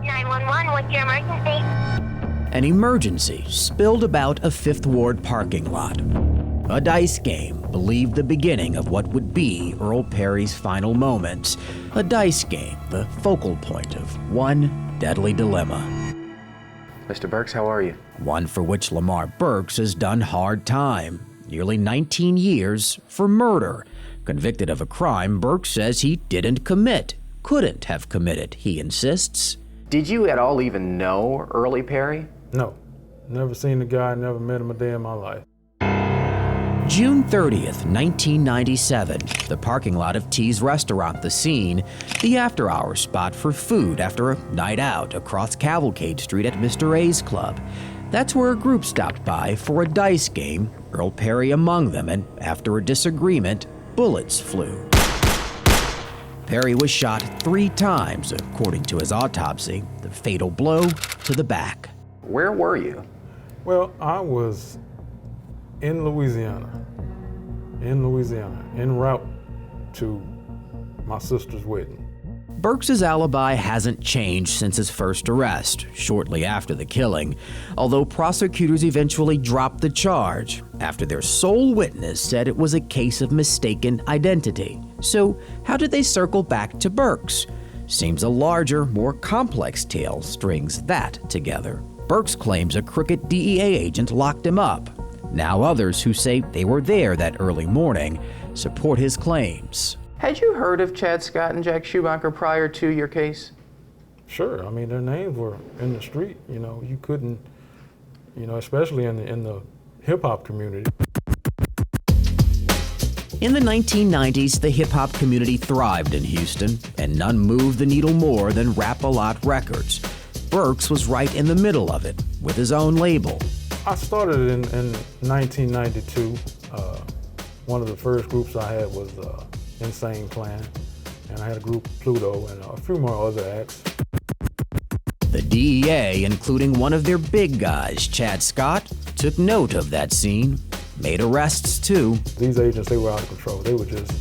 911, what's your emergency? An emergency spilled about a Fifth Ward parking lot. A dice game believed the beginning of what would be Earl Perry's final moments. A dice game, the focal point of one deadly dilemma. Mr. Burks, how are you? One for which Lamar Burks has done hard time. Nearly 19 years for murder. Convicted of a crime Burks says he didn't commit. Couldn't have committed, he insists. Did you at all even know Early Perry? No. Never seen the guy, never met him a day in my life. June 30th, 1997, the parking lot of T's Restaurant, the scene, the after-hours spot for food after a night out across Cavalcade Street at Mr. A's Club. That's where a group stopped by for a dice game, Earl Perry among them, and after a disagreement, bullets flew. Perry was shot 3 times, according to his autopsy, the fatal blow to the back. Where were you? Well, I was in Louisiana, en route to my sister's wedding. Burks's alibi hasn't changed since his first arrest, shortly after the killing, although prosecutors eventually dropped the charge after their sole witness said it was a case of mistaken identity. So how did they circle back to Burks? Seems a larger, more complex tale strings that together. Burks claims a crooked DEA agent locked him up. Now others who say they were there that early morning support his claims. Had you heard of Chad Scott and Jack Schumacher prior to your case? Sure, I mean, their names were in the street, you couldn't, especially in the hip-hop community. In the 1990s, the hip-hop community thrived in Houston, and none moved the needle more than Rap-A-Lot Records. Burks was right in the middle of it, with his own label. I started in 1992. One of the first groups I had was Insane Clan, and I had a group, Pluto, and a few more other acts. The DEA, including one of their big guys, Chad Scott, took note of that scene, made arrests too. These agents, they were out of control. They were just,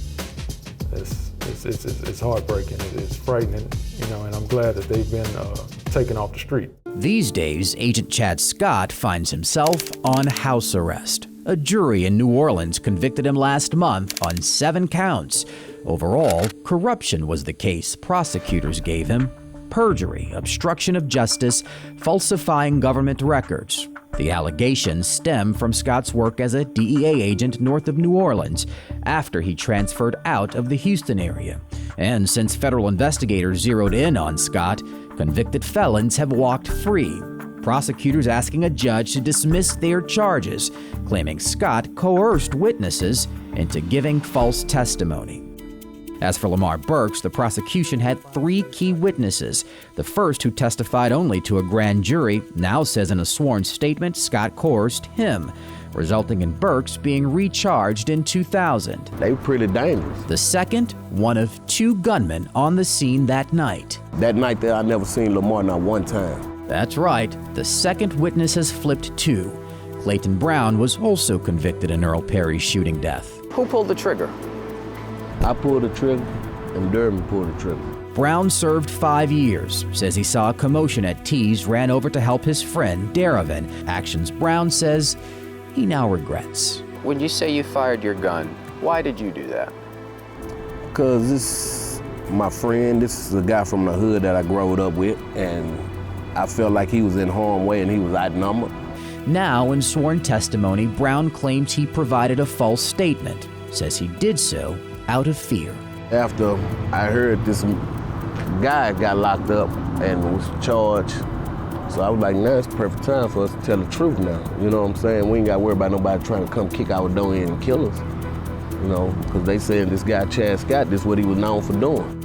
it's heartbreaking, it's frightening, and I'm glad that they've been taken off the street. These days, Agent Chad Scott finds himself on house arrest. A jury in New Orleans convicted him last month on 7 counts. Overall, corruption was the case prosecutors gave him. Perjury, obstruction of justice, falsifying government records. The allegations stem from Scott's work as a DEA agent north of New Orleans after he transferred out of the Houston area. And since federal investigators zeroed in on Scott, convicted felons have walked free. Prosecutors asking a judge to dismiss their charges, claiming Scott coerced witnesses into giving false testimony. As for Lamar Burks, the prosecution had 3 key witnesses. The first, who testified only to a grand jury, now says in a sworn statement Scott coerced him, resulting in Burks being recharged in 2000. They were pretty dangerous. The second, one of 2 gunmen on the scene that night. That night there, I never seen Lamar not one time. That's right, the second witness has flipped too. Clayton Brown was also convicted in Earl Perry's shooting death. Who pulled the trigger? I pulled the trigger, and Durbin pulled the trigger. Brown served 5 years, says he saw a commotion at T's, ran over to help his friend, Darravin. Actions Brown says he now regrets. When you say you fired your gun, why did you do that? Because this is my friend, this is a guy from the hood that I growed up with, and I felt like he was in harm's way and he was outnumbered. Now, in sworn testimony, Brown claims he provided a false statement, says he did so out of fear. After I heard this guy got locked up and was charged, so I was like, now it's the perfect time for us to tell the truth now. You know what I'm saying? We ain't got to worry about nobody trying to come kick our door in and kill us. Because they saying this guy, Chad Scott, this is what he was known for doing.